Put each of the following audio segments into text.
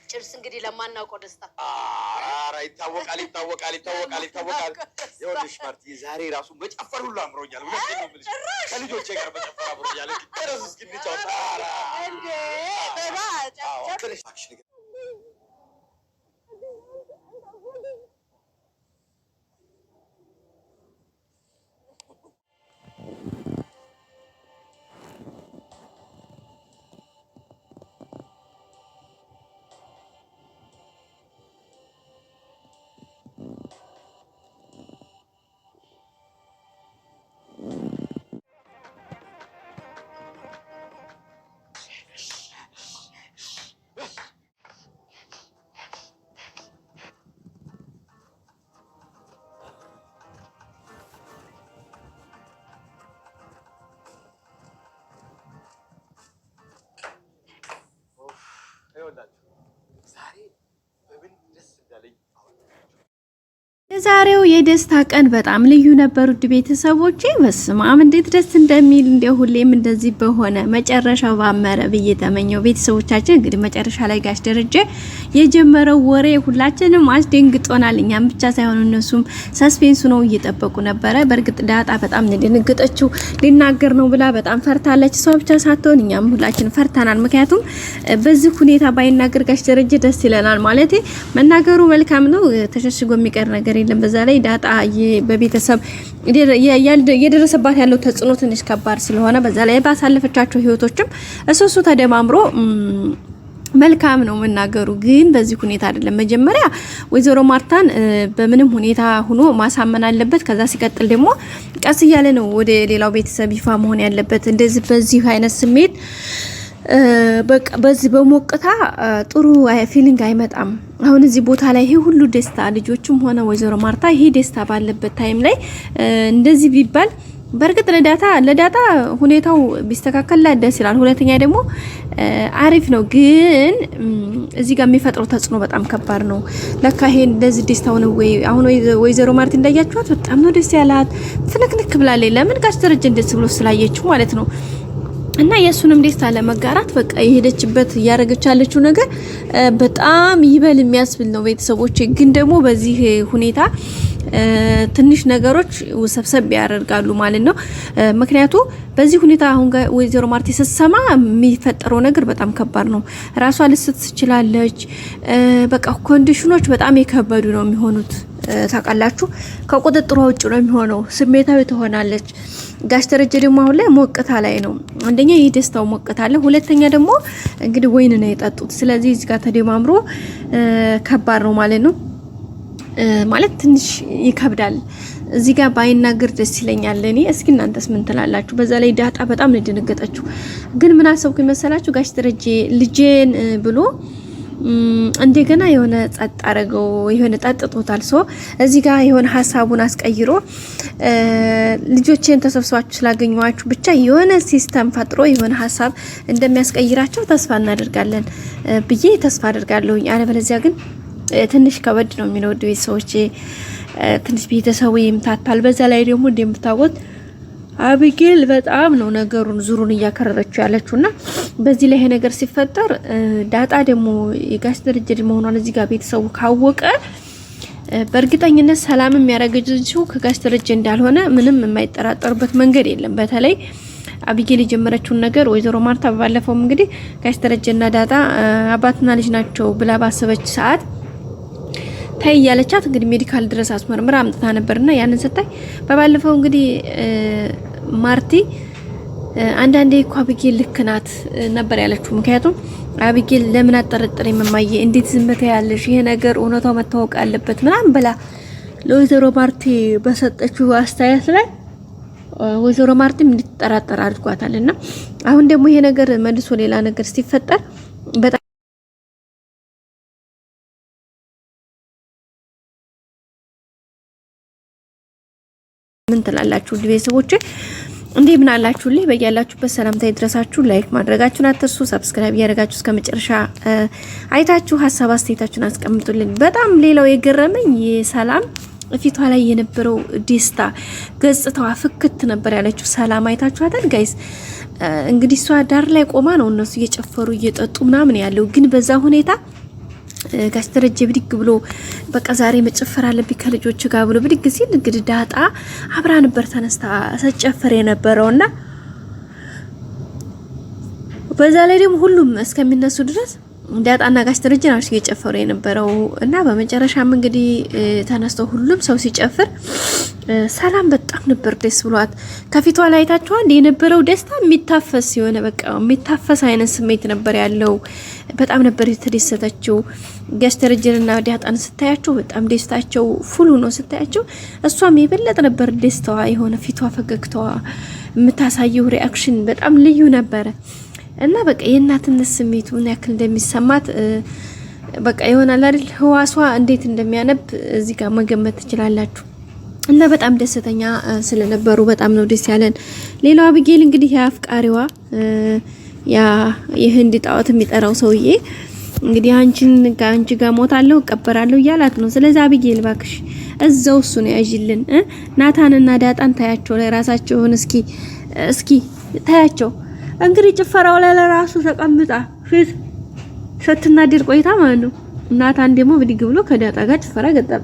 ጭብስ እንግዲህ ለማናውቀው ደስታ ኧረ ይታወቃል። ይኸውልሽ ማርቲ ዛሬ ራሱ መጨፈር ሁሉ አምሮኛል። ሁለቴን ነው የምልሽ ከልጆቼ ጋር መጨፈር አምሮኛል። ደረስ እስኪ እንጫወት እንዴ በባ ጨፍጨፍ የዛሬው የደስታ ቀን በጣም ልዩ ነበር። ውድ ቤተሰቦቼ በስማም እንዴት ደስ እንደሚል እንደ ሁሌም እንደዚህ በሆነ መጨረሻው ባመረ ብዬ ተመኘው። ቤተሰቦቻችን እንግዲህ መጨረሻ ላይ ጋሽ ደረጀ የጀመረው ወሬ ሁላችንም አስደንግጦናል። እኛም ብቻ ሳይሆን እነሱም ሰስፔንስ ነው እየጠበቁ ነበረ። በእርግጥ ዳጣ በጣም እንደደነገጠችው ሊናገር ነው ብላ በጣም ፈርታለች። እሷ ብቻ ሳትሆን እኛም ሁላችን ፈርተናል። ምክንያቱም በዚህ ሁኔታ ባይናገር ጋሽ ደረጀ ደስ ይለናል። ማለት መናገሩ መልካም ነው። ተሸሽጎ የሚቀር ነገር የለም። በዛ ላይ ዳጣ በቤተሰብ የደረሰባት ያለው ተጽዕኖ ትንሽ ከባድ ስለሆነ በዛ ላይ ባሳለፈቻቸው ህይወቶችም እሱ ተደማምሮ መልካም ነው መናገሩ። ግን በዚህ ሁኔታ አይደለም። መጀመሪያ ወይዘሮ ማርታን በምንም ሁኔታ ሆኖ ማሳመን አለበት። ከዛ ሲቀጥል ደግሞ ቀስ እያለ ነው ወደ ሌላው ቤተሰብ ይፋ መሆን ያለበት። እንደዚህ በዚህ አይነት ስሜት በቃ በዚህ በሞቅታ ጥሩ ፊሊንግ አይመጣም። አሁን እዚህ ቦታ ላይ ይሄ ሁሉ ደስታ ልጆችም ሆነ ወይዘሮ ማርታ ይሄ ደስታ ባለበት ታይም ላይ እንደዚህ ቢባል በርግጥ ለዳታ ሁኔታው ቢስተካከል ደስ ይላል። ሁለተኛ ደግሞ አሪፍ ነው። ግን እዚህ ጋር የሚፈጥረው ተጽዕኖ በጣም ከባድ ነው። ለካ ይሄ እንደዚህ ደስታው ነው ወይ? አሁን ወይዘሮ ማርቲ እንዳያችኋት በጣም ነው ደስ ያላት። ፍንክንክ ብላለች። ለምን ጋሽ ደረጀ ደስ ብሎ ስላየችው ማለት ነው። እና የሱንም ደስታ ለመጋራት በቃ የሄደችበት ያረጋች ያለችው ነገር በጣም ይበል የሚያስብል ነው። ቤተሰቦች ግን ደግሞ በዚህ ሁኔታ ትንሽ ነገሮች ውሰብሰብ ያደርጋሉ ማለት ነው። ምክንያቱ በዚህ ሁኔታ አሁን ወይዘሮ ማርቲ ስትሰማ የሚፈጠረው ነገር በጣም ከባድ ነው። ራሷ ልስት ትችላለች። በቃ ኮንዲሽኖች በጣም የከበዱ ነው የሚሆኑት። ታውቃላችሁ ከቁጥጥሯ ውጭ ነው የሚሆነው። ስሜታዊ ትሆናለች። ጋሽ ደረጀ ደግሞ አሁን ላይ ሞቅታ ላይ ነው። አንደኛ ይሄ ደስታው ሞቅታ አለ። ሁለተኛ ደግሞ እንግዲህ ወይን ነው የጠጡት። ስለዚህ እዚህ ጋር ተደማምሮ ከባድ ነው ማለት ነው። ማለት ትንሽ ይከብዳል። እዚህ ጋር ባይናገር ደስ ይለኛል እኔ። እስኪ እናንተስ ምን ትላላችሁ? በዛ ላይ ዳጣ በጣም ነው የደነገጠችው። ግን ምን አሰብኩ መሰላችሁ? ጋሽ ደረጀ ልጄን ብሎ እንደገና የሆነ ጸጥ አረገው። የሆነ ጠጥቶታል። ሶ እዚህ ጋር የሆነ ሐሳቡን አስቀይሮ ልጆቼን ተሰብስባችሁ ስላገኘዋችሁ ብቻ የሆነ ሲስተም ፈጥሮ የሆነ ሐሳብ እንደሚያስቀይራቸው ተስፋ እናደርጋለን ብዬ ተስፋ አደርጋለሁ። አለበለዚያ ግን ትንሽ ከበድ ነው የሚለው ቤተሰቦቼ። ትንሽ ቤተሰቡ ይምታታል። በዛ ላይ ደግሞ እንደምታውቁት አቢጌል በጣም ነው ነገሩን ዙሩን እያከረረችው ያለችውና በዚህ ላይ ይሄ ነገር ሲፈጠር ዳጣ ደግሞ የጋሽ ደረጀ መሆኗን እዚህ ጋር ቤተሰቡ ካወቀ በእርግጠኝነት ሰላም የሚያረጋግጥው ከጋሽ ደረጀ እንዳልሆነ ምንም የማይጠራጠርበት መንገድ የለም። በተለይ አቢጌል የጀመረችውን ነገር ወይዘሮ ማርታ ባለፈው እንግዲህ ጋሽ ደረጀና ዳጣ አባትና ልጅ ናቸው ብላ ባሰበች ሰዓት ታይ ያለቻት እንግዲህ ሜዲካል ድረስ አስመርምራ አምጥታ ነበርና ያንን ሰጣይ በባለፈው እንግዲህ ማርቲ አንዳንዴ እኮ አቢጌል ልክ ናት ነበር ያለችው። ምክንያቱም አቢጌል ለምን አጠረጠረ መማዬ እንዴት ዝምታ ያለሽ ይሄ ነገር እውነታው መታወቅ አለበት ምናምን ብላ ለወይዘሮ ማርቲ በሰጠችው አስተያየት ላይ ወይዘሮ ማርቲም እንድትጠራጠር አድርጓታልና አሁን ደግሞ ይሄ ነገር መልሶ ሌላ ነገር ሲፈጠር በጣም ምን ትላላችሁ ቤተሰቦቼ? እንዴ ምን አላችሁልኝ? በያላችሁበት ሰላምታ ይድረሳችሁ። ላይክ ማድረጋችሁን አትርሱ። ሰብስክራይብ ያደርጋችሁ እስከመጨረሻ አይታችሁ ሀሳብ አስተያየታችሁን አስቀምጡልኝ። በጣም ሌላው የገረመኝ የሰላም ፊቷ ላይ የነበረው ደስታ ገጽታዋ ፍክት ነበር ያለችው። ሰላም አይታችኋታል ጋይስ? እንግዲህ እሷ ዳር ላይ ቆማ ነው እነሱ እየጨፈሩ እየጠጡ ምናምን ያለው፣ ግን በዛ ሁኔታ ጋሽ ደረጀ ብድግ ብሎ በቃ ዛሬ መጨፈር አለብኝ ከልጆች ጋር ብሎ ብድግ ሲል እንግዲህ ዳጣ አብራ ነበር ተነስታ ሰጨፈር የነበረውና በዛ ላይ ደግሞ ሁሉም እስከሚነሱ ድረስ ዳጣና ጋሽ ደረጀ ናቸው እየጨፈሩ የነበረው እና በመጨረሻም እንግዲህ ተነስተው ሁሉም ሰው ሲጨፍር ሰላም በጣም ነበር ደስ ብሏት ከፊቷ ላይ ታችኋል የነበረው ደስታ የሚታፈስ የሆነ በቃ የሚታፈስ አይነት ስሜት ነበር ያለው። በጣም ነበር የተደሰተችው። ጋሽ ደረጀንና ዳጣን ስታያቸው በጣም ደስታቸው ፉል ሆኖ ስታያቸው እሷም የበለጠ ነበር ደስታዋ የሆነ ፊቷ ፈገግታዋ የምታሳየው ሪአክሽን በጣም ልዩ ነበረ እና በቃ የእናትነት ስሜቱ ምን ያክል እንደሚሰማት በቃ ይሆናል አይደል ህዋሷ እንዴት እንደሚያነብ እዚህ ጋር መገመት ትችላላችሁ። እና በጣም ደስተኛ ስለነበሩ በጣም ነው ደስ ያለን። ሌላው አብጌል እንግዲህ ያፍቃሪዋ ያ የህንድ ጣዖት የሚጠራው ሰውዬ እንግዲህ አንቺ ጋር ሞታለሁ እቀበራለሁ እያላት ነው። ስለዚህ አብጌል ባክሽ እዛው እሱ ነው ያጅልን ናታንና ዳጣን ታያቸው ለራሳቸውን እስኪ ታያቸው እንግዲህ ጭፈራው ላይ ለራሱ ተቀምጣ ፊት ስትናደድ ቆይታ ማለት ነው። ናታን ደግሞ ብድግ ብሎ ከዳጣ ጋር ጭፈራ ገጠመ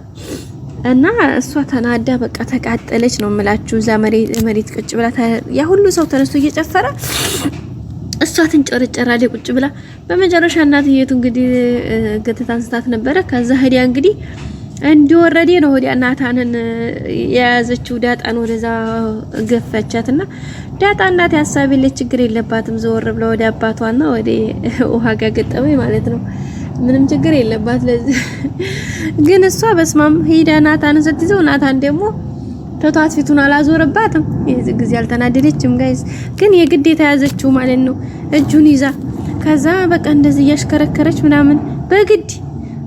እና እሷ ተናዳ በቃ ተቃጠለች ነው የምላችሁ። እዛ መሬት ቁጭ ብላ ያ ሁሉ ሰው ተነስቶ እየጨፈረ እሷ ትንጨረጨራለች ቁጭ ብላ። በመጨረሻ እናትየቱ እንግዲህ ገተታን ስታት ነበረ። ከዛ ሄዲያ እንግዲህ እንዲወረደ ነው ወዲያ ናታንን የያዘችው ዳጣን ወደዛ ገፈቻትና ዳጣ እናት ያሳቢለች ችግር የለባትም ዘወር ብላ ወደ አባቷና ወደ ውሃ ጋር ገጠመኝ ማለት ነው። ምንም ችግር የለባት ለዚህ ግን እሷ በስማም ሄዳ ናታን ስትይዘው ናታን ደግሞ ተቷት ፊቱን አላዞረባትም። የዚህ ጊዜ አልተናደደችም ጋይስ ግን የግዴታ ያዘችው ማለት ነው እጁን ይዛ ከዛ በቃ እንደዚህ ያሽከረከረች ምናምን በግድ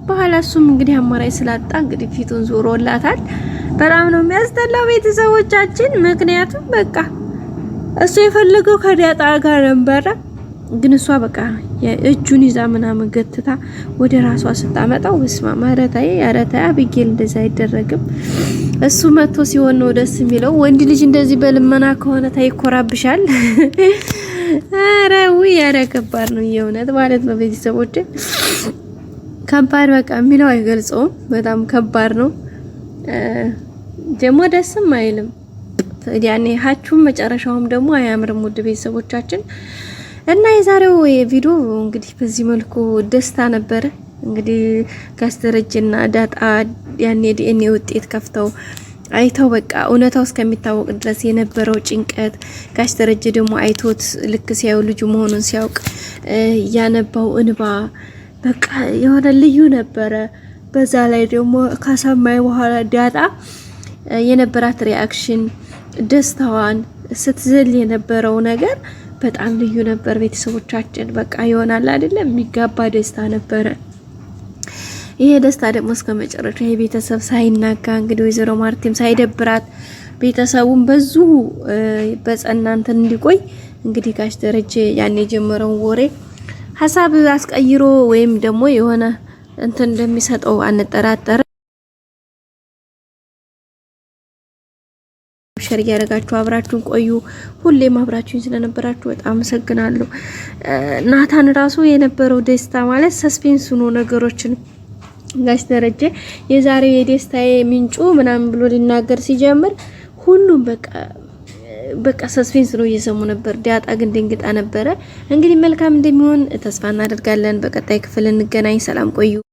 በኋላ እሱም እንግዲህ አማራጭ ስላጣ እንግዲህ ፊቱን ዞሮላታል። በጣም ነው የሚያስጠላው ቤተሰቦቻችን። ምክንያቱም በቃ እሱ የፈለገው ከዳጣ ጋር ነበር ግን እሷ በቃ የእጁን ይዛ ምናምን ገትታ ወደ ራሷ ስታመጣው ወስማ ማረታዬ አረታዬ አብጌል እንደዛ አይደረግም። እሱ መጥቶ ሲሆን ነው ደስ የሚለው። ወንድ ልጅ እንደዚህ በልመና ከሆነ ታይኮራብሻል። አረው ያረከባር ነው የእውነት ማለት ነው ቤተሰቦቼ። ከባድ በቃ የሚለው አይገልጸውም። በጣም ከባድ ነው ደግሞ ደስም አይልም። ያኔ ሀቹም መጨረሻውም ደግሞ አያምርም። ውድ ቤተሰቦቻችን እና የዛሬው ቪዲዮ እንግዲህ በዚህ መልኩ ደስታ ነበረ። እንግዲህ ጋሽ ደረጀና ዳጣ ያኔ ዲኤንኤ ውጤት ከፍተው አይተው በቃ እውነታው እስከሚታወቅ ድረስ የነበረው ጭንቀት ጋሽ ደረጀ ደግሞ አይቶት ልክ ሲያዩ ልጁ መሆኑን ሲያውቅ ያነባው እንባ በቃ የሆነ ልዩ ነበረ። በዛ ላይ ደግሞ ከሰማይ በኋላ ዳጣ የነበራት ሪአክሽን ደስታዋን ስትዘል የነበረው ነገር በጣም ልዩ ነበር ቤተሰቦቻችን። በቃ ይሆናል አይደለም የሚጋባ ደስታ ነበረ። ይሄ ደስታ ደግሞ እስከመጨረሻ የቤተሰብ ሳይናጋ እንግዲህ ወይዘሮ ማርቲም ሳይደብራት ቤተሰቡን በዙ በጸናንተን እንዲቆይ እንግዲህ ጋሽ ደረጀ ያን የጀመረውን ወሬ ሐሳብ አስቀይሮ ወይም ደግሞ የሆነ እንትን እንደሚሰጠው አንጠራጠር። ሸር ያረጋችሁ አብራችሁን ቆዩ። ሁሌም አብራችሁን ስለነበራችሁ በጣም አመሰግናለሁ። ናታን ራሱ የነበረው ደስታ ማለት ሰስፔንስ ነው ነገሮችን ጋሽ ደረጀ የዛሬው የደስታዬ ምንጩ ምናምን ብሎ ሊናገር ሲጀምር ሁሉም በቃ ሰስፔንስ ነው እየሰሙ ነበር። ዳጣ ግን ደንግጣ ነበረ። እንግዲህ መልካም እንደሚሆን ተስፋ እናደርጋለን። በቀጣይ ክፍል እንገናኝ። ሰላም ቆዩ።